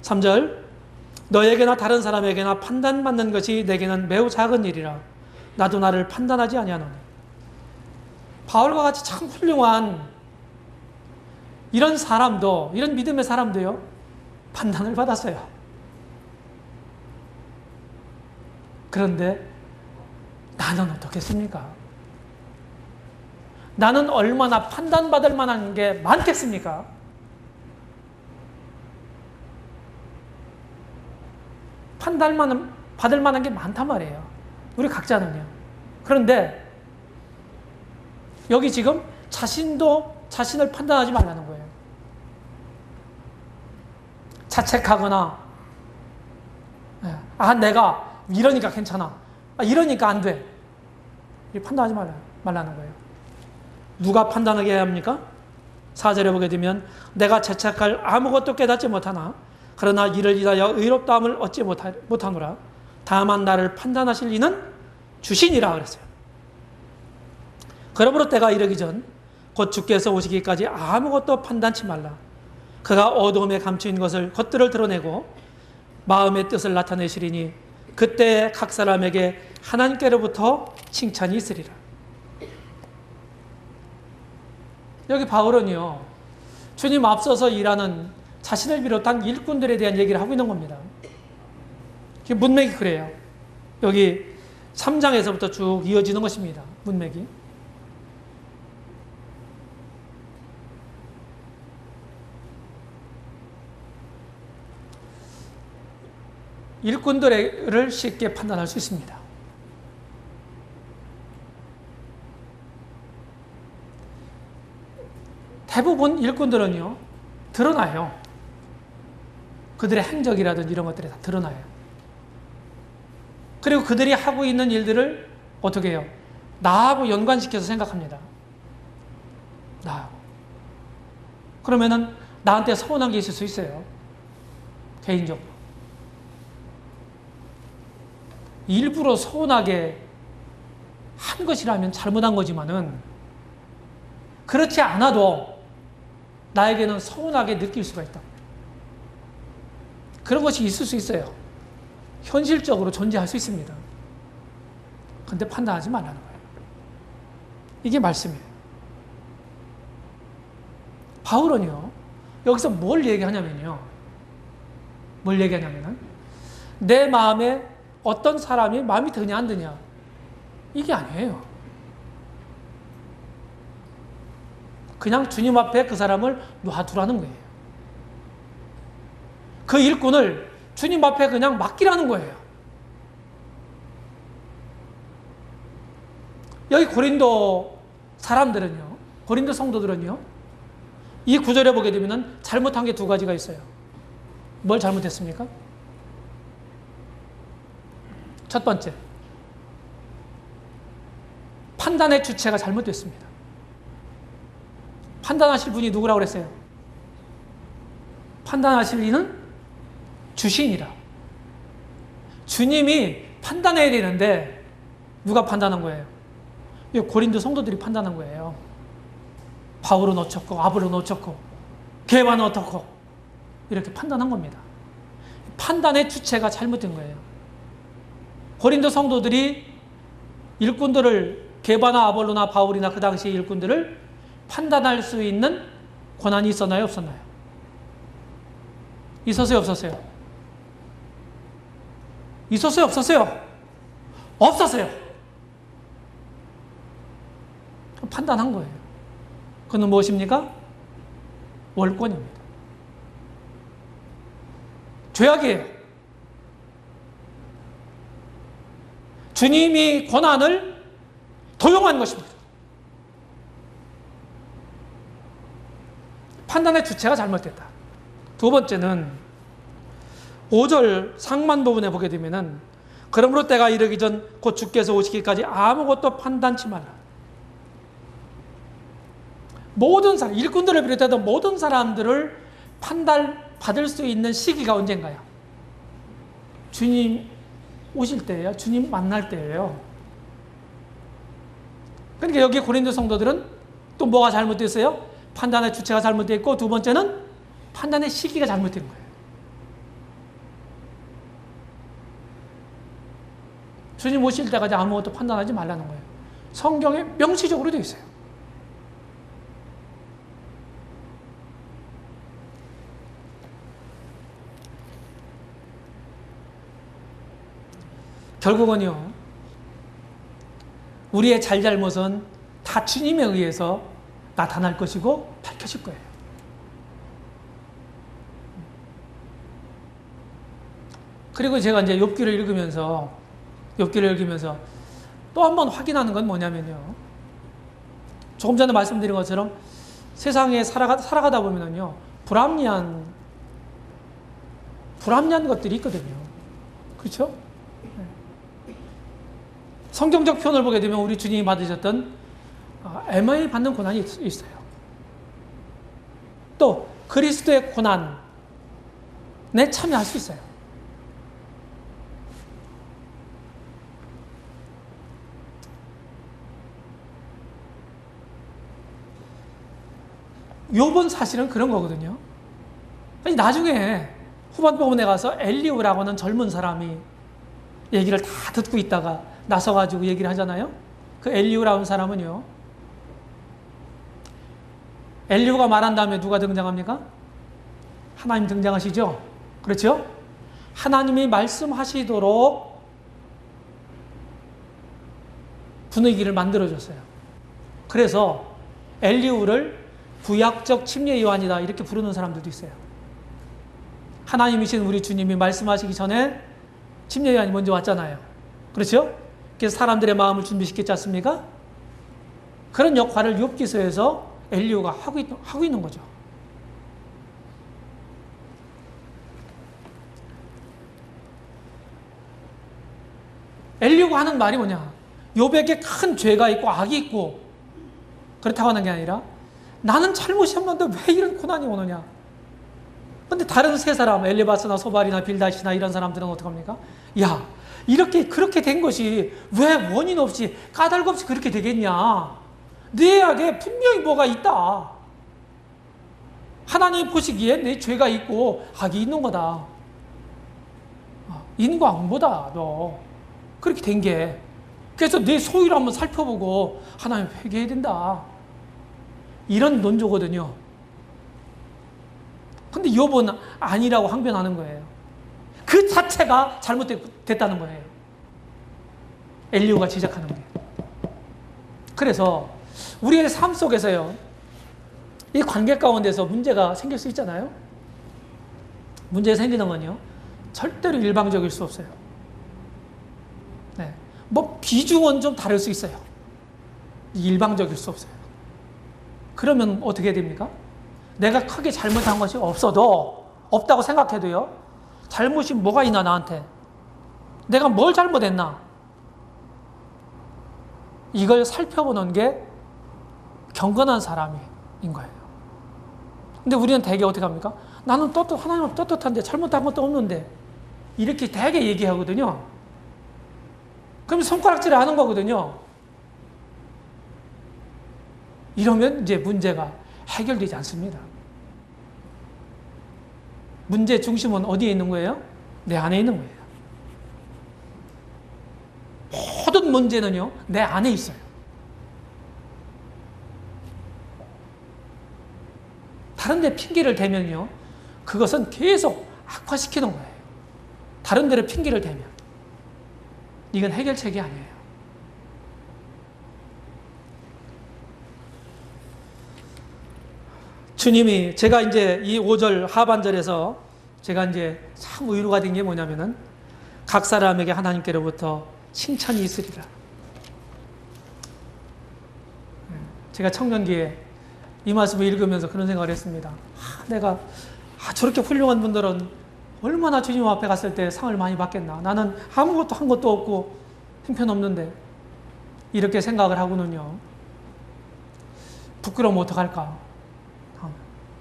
3절 너에게나 다른 사람에게나 판단받는 것이 내게는 매우 작은 일이라 나도 나를 판단하지 아니하노니. 바울과 같이 참 훌륭한 이런 사람도, 이런 믿음의 사람도요, 판단을 받았어요. 그런데 나는 어떻겠습니까? 나는 얼마나 판단받을 만한 게 많겠습니까? 받을 만한 게 많단 말이에요. 우리 각자는요. 그런데 여기 지금 자신을 판단하지 말라는 거예요. 자책하거나 내가 이러니까 괜찮아. 이러니까 안 돼. 판단하지 말라는 거예요. 누가 판단하게 해야 합니까? 4절에 보게 되면 내가 채착할 아무것도 깨닫지 못하나 그러나 이를 인하여 의롭다함을 얻지 못하노라. 다만 나를 판단하실 이는 주시니라 그랬어요. 그러므로 때가 이르기 전 곧 주께서 오시기까지 아무것도 판단치 말라. 그가 어두움에 감추인 것을 겉들을 드러내고 마음의 뜻을 나타내시리니 그때 각 사람에게 하나님께로부터 칭찬이 있으리라. 여기 바울은요, 주님 앞서서 일하는 자신을 비롯한 일꾼들에 대한 얘기를 하고 있는 겁니다. 문맥이 그래요. 여기 3장에서부터 쭉 이어지는 것입니다. 문맥이. 일꾼들을 쉽게 판단할 수 있습니다. 대부분 일꾼들은요, 드러나요. 그들의 행적이라든지 이런 것들이 다 드러나요. 그리고 그들이 하고 있는 일들을 어떻게 해요? 나하고 연관시켜서 생각합니다. 나하고. 그러면은 나한테 서운한 게 있을 수 있어요. 개인적으로. 일부러 서운하게 한 것이라면 잘못한 거지만은 그렇지 않아도 나에게는 서운하게 느낄 수가 있다. 그런 것이 있을 수 있어요. 현실적으로 존재할 수 있습니다. 그런데 판단하지 말라는 거예요. 이게 말씀이에요. 바울은요, 여기서 뭘 얘기하냐면요. 내 마음에 어떤 사람이 마음이 드냐 안 드냐 이게 아니에요. 그냥 주님 앞에 그 사람을 놔두라는 거예요. 그 일꾼을 주님 앞에 그냥 맡기라는 거예요. 여기 고린도 사람들은요, 고린도 성도들은요, 이 구절에 보게 되면 잘못한 게 두 가지가 있어요. 뭘 잘못했습니까? 첫 번째, 판단의 주체가 잘못됐습니다. 판단하실 분이 누구라고 그랬어요? 판단하실 이는 주신이라. 주님이 판단해야 되는데 누가 판단한 거예요? 고린도 성도들이 판단한 거예요. 바울은 어쩌고 아볼로는 어쩌고 게바는 어떻고 이렇게 판단한 겁니다. 판단의 주체가 잘못된 거예요. 고린도 성도들이 일꾼들을 게바나 아볼로나 바울이나 그 당시의 일꾼들을 판단할 수 있는 권한이 있었나요? 없었나요? 있었어요? 없었어요? 있었어요? 없었어요? 없었어요. 판단한 거예요. 그는 무엇입니까? 월권입니다. 죄악이에요. 주님이 권한을 도용한 것입니다. 판단의 주체가 잘못됐다. 두 번째는 5절 상만 부분에 보게 되면은 그러므로 때가 이르기 전 곧 주께서 오시기까지 아무것도 판단치 말라. 모든 사람, 일꾼들을 비롯해서 모든 사람들을 판단받을 수 있는 시기가 언젠가요? 주님 오실 때예요. 주님 만날 때예요. 그러니까 여기 고린도 성도들은 또 뭐가 잘못됐어요? 판단의 주체가 잘못됐고 두 번째는 판단의 시기가 잘못된 거예요. 주님 오실 때까지 아무것도 판단하지 말라는 거예요. 성경에 명시적으로 되어 있어요. 결국은요, 우리의 잘잘못은 다 주님에 의해서 나타날 것이고 밝혀질 거예요. 그리고 제가 이제 욥기를 읽으면서 또 한 번 확인하는 건 뭐냐면요, 조금 전에 말씀드린 것처럼 세상에 살아가다 보면은요, 불합리한 것들이 있거든요. 그렇죠? 성경적 표현을 보게 되면 우리 주님이 받으셨던 애만이 받는 고난이 있어요. 또 그리스도의 고난에 참여할 수 있어요. 욥은 사실은 그런 거거든요. 아니, 나중에 후반부분에 가서 엘리후라고 하는 젊은 사람이 얘기를 다 듣고 있다가 나서가지고 얘기를 하잖아요. 그 엘리후라는 사람은요, 엘리후가 말한 다음에 누가 등장합니까? 하나님 등장하시죠? 그렇죠? 하나님이 말씀하시도록 분위기를 만들어줬어요. 그래서 엘리후를 구약적 침례 요한이다 이렇게 부르는 사람들도 있어요. 하나님이신 우리 주님이 말씀하시기 전에 침례 요한이 먼저 왔잖아요. 그렇죠? 그래서 사람들의 마음을 준비시켰지 않습니까? 그런 역할을 욥기서에서 엘리후가 하고 있는 거죠. 엘리후가 하는 말이 뭐냐? 욥에게 큰 죄가 있고 악이 있고 그렇다고 하는 게 아니라 나는 잘못이 없는데 왜 이런 고난이 오느냐? 근데 다른 세 사람, 엘리바스나 소발이나 빌닷이나 이런 사람들은 어떡합니까? 야, 그렇게 된 것이 왜 원인 없이 까닭 없이 그렇게 되겠냐? 네 악에 분명히 뭐가 있다. 하나님이 보시기에 내 죄가 있고 악이 있는 거다. 인과 악보다 너 그렇게 된 게. 그래서 내 소위를 한번 살펴보고 하나님 회개해야 된다. 이런 논조거든요. 근데 욥은 아니라고 항변하는 거예요. 그 자체가 잘못됐다는 거예요. 엘리후가 지적하는 거예요. 그래서 우리의 삶 속에서요, 이 관계 가운데서 문제가 생길 수 있잖아요. 문제가 생기는 건요, 절대로 일방적일 수 없어요. 네. 뭐 비중은 좀 다를 수 있어요. 일방적일 수 없어요. 그러면 어떻게 됩니까? 내가 크게 잘못한 것이 없다고 생각해도요, 잘못이 뭐가 있나 나한테? 내가 뭘 잘못했나? 이걸 살펴보는 게 경건한 사람인 거예요. 근데 우리는 대개 어떻게 합니까? 나는 하나님은 떳떳한데 잘못한 것도 없는데 이렇게 대개 얘기하거든요. 그럼 손가락질을 하는 거거든요. 이러면 이제 문제가 해결되지 않습니다. 문제 중심은 어디에 있는 거예요? 내 안에 있는 거예요. 모든 문제는요, 내 안에 있어요. 다른 데 핑계를 대면요, 그것은 계속 악화시키는 거예요. 다른 데로 핑계를 대면. 이건 해결책이 아니에요. 주님이, 제가 이제 이 5절 하반절에서 제가 이제 참 위로가 된 게 뭐냐면은, 각 사람에게 하나님께로부터 칭찬이 있으리라. 제가 청년기에 이 말씀을 읽으면서 그런 생각을 했습니다. 내가 저렇게 훌륭한 분들은 얼마나 주님 앞에 갔을 때 상을 많이 받겠나. 나는 아무것도 한 것도 없고 형편없는데, 이렇게 생각을 하고는요, 부끄러우면 어떡할까,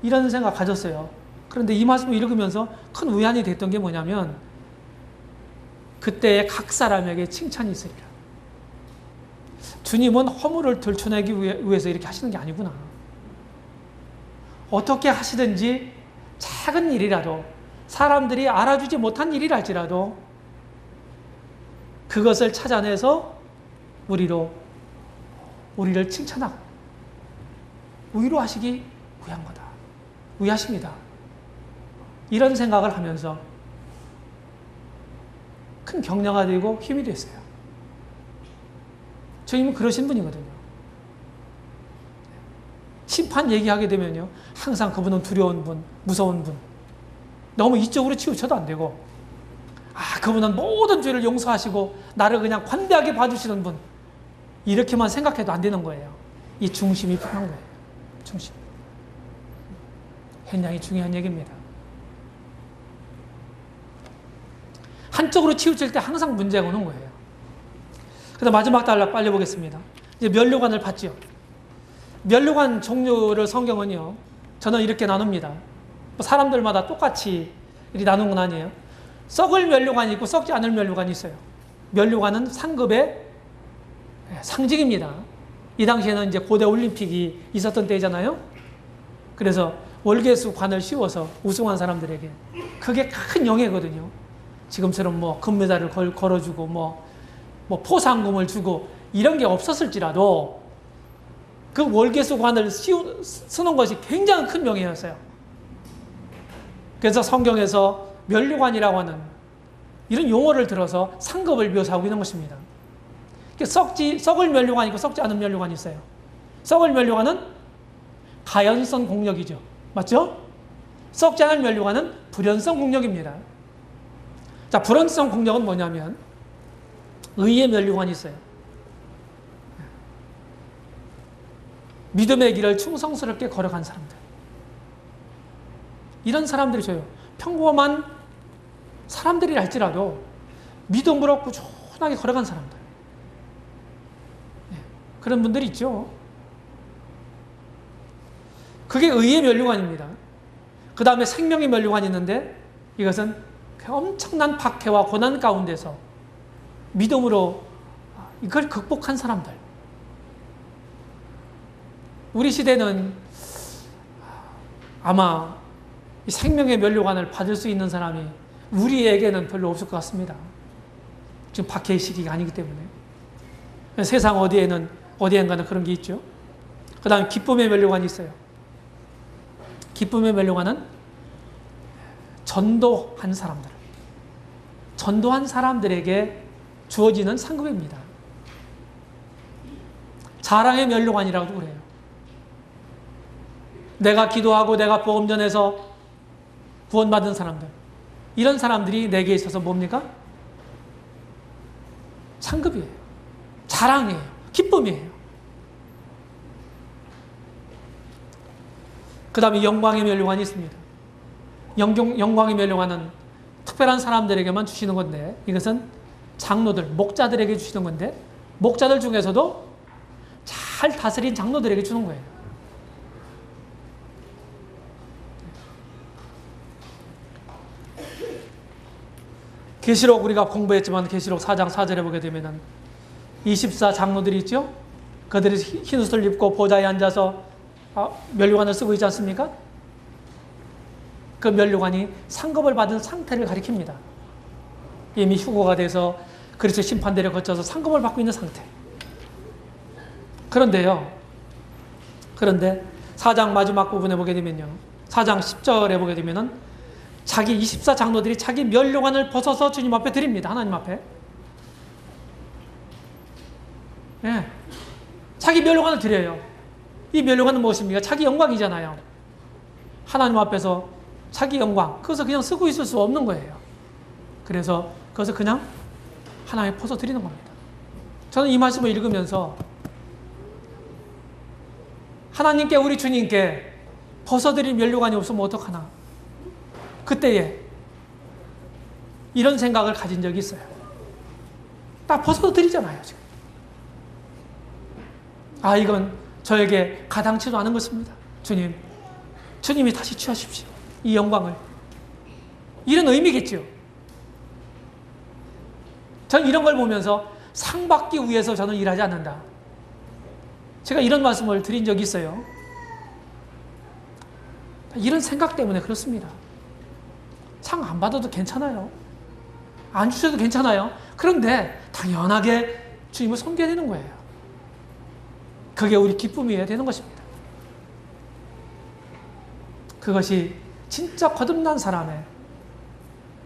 이런 생각 가졌어요. 그런데 이 말씀을 읽으면서 큰 위안이 됐던 게 뭐냐면, 그때의 각 사람에게 칭찬이 있으리라. 주님은 허물을 들춰내기 위해서 이렇게 하시는 게 아니구나. 어떻게 하시든지 작은 일이라도, 사람들이 알아주지 못한 일이랄지라도 그것을 찾아내서 우리를 칭찬하고 위로하시기 위한 거다. 위하십니다. 이런 생각을 하면서 큰 격려가 되고 힘이 됐어요. 주님은 그러신 분이거든요. 심판 얘기하게 되면요, 항상 그분은 두려운 분, 무서운 분, 너무 이쪽으로 치우쳐도 안 되고, 그분은 모든 죄를 용서하시고 나를 그냥 관대하게 봐주시는 분, 이렇게만 생각해도 안 되는 거예요. 이 중심이 필요한 거예요. 중심. 굉장히 중요한 얘기입니다. 한쪽으로 치우칠 때 항상 문제가 오는 거예요. 그다음 마지막 단락 빨리 보겠습니다. 이제 면류관을 받지요. 면류관 종류를 성경은요, 저는 이렇게 나눕니다. 사람들마다 똑같이 이렇게 나눈 건 아니에요. 썩을 면류관이 있고 썩지 않을 면류관이 있어요. 면류관은 상급의 상징입니다. 이 당시에는 이제 고대 올림픽이 있었던 때잖아요. 그래서 월계수 관을 씌워서 우승한 사람들에게 그게 큰 영예거든요. 지금처럼 뭐 금메달을 걸어주고 뭐 포상금을 주고 이런 게 없었을지라도 그 월계수 관을 쓰는 것이 굉장히 큰 명예였어요. 그래서 성경에서 면류관이라고 하는 이런 용어를 들어서 상급을 묘사하고 있는 것입니다. 썩을 면류관이 있고 썩지 않은 면류관이 있어요. 썩을 면류관은 가연성 공력이죠. 맞죠? 썩지 않은 면류관은 불연성 공력입니다. 자, 불연성 공력은 뭐냐면 의의 면류관이 있어요. 믿음의 길을 충성스럽게 걸어간 사람들. 이런 사람들이 줘요. 평범한 사람들이라 할지라도 믿음으로 꾸준하게 걸어간 사람들. 그런 분들이 있죠. 그게 의의 면류관입니다. 그 다음에 생명의 면류관이 있는데 이것은 엄청난 박해와 고난 가운데서 믿음으로 이걸 극복한 사람들. 우리 시대는 아마 이 생명의 면류관을 받을 수 있는 사람이 우리에게는 별로 없을 것 같습니다. 지금 박해의 시기가 아니기 때문에. 세상 어디엔가는 그런 게 있죠. 그 다음에 기쁨의 면류관이 있어요. 기쁨의 면류관은 전도한 사람들. 전도한 사람들에게 주어지는 상급입니다. 자랑의 면류관이라고도 그래요. 내가 기도하고 내가 복음 전해서 구원받은 사람들. 이런 사람들이 내게 있어서 뭡니까? 상급이에요. 자랑이에요. 기쁨이에요. 그 다음에 영광의 면류관이 있습니다. 영광의 면류관은 특별한 사람들에게만 주시는 건데 이것은 장로들, 목자들에게 주시는 건데 목자들 중에서도 잘 다스린 장로들에게 주는 거예요. 계시록 우리가 공부했지만 계시록 4장 4절에 보게 되면은 24 장로들이 있죠? 그들이 흰 옷을 입고 보좌에 앉아서 면류관을 쓰고 있지 않습니까? 그 면류관이 상급을 받은 상태를 가리킵니다. 이미 휴거가 돼서 그리스도 심판대를 거쳐서 상급을 받고 있는 상태. 그런데 4장 마지막 부분에 보게 되면요. 4장 10절에 보게 되면은 자기 24 장로들이 자기 면류관을 벗어서 주님 앞에 드립니다. 하나님 앞에. 네. 자기 면류관을 드려요. 이 면류관은 무엇입니까? 자기 영광이잖아요. 하나님 앞에서 자기 영광, 그것을 그냥 쓰고 있을 수 없는 거예요. 그래서 그것을 그냥 하나님께 벗어 드리는 겁니다. 저는 이 말씀을 읽으면서 하나님께, 우리 주님께 벗어드릴 면류관이 없으면 어떡하나. 그때에 이런 생각을 가진 적이 있어요. 딱 벗어드리잖아요, 지금. 이건 저에게 가당치도 않은 것입니다. 주님이 다시 취하십시오. 이 영광을. 이런 의미겠죠. 전 이런 걸 보면서 상 받기 위해서 저는 일하지 않는다. 제가 이런 말씀을 드린 적이 있어요. 이런 생각 때문에 그렇습니다. 상 안 받아도 괜찮아요. 안 주셔도 괜찮아요. 그런데 당연하게 주님을 섬겨야 되는 거예요. 그게 우리 기쁨이어야 되는 것입니다. 그것이 진짜 거듭난 사람의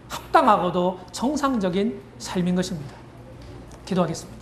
합당하고도 정상적인 삶인 것입니다. 기도하겠습니다.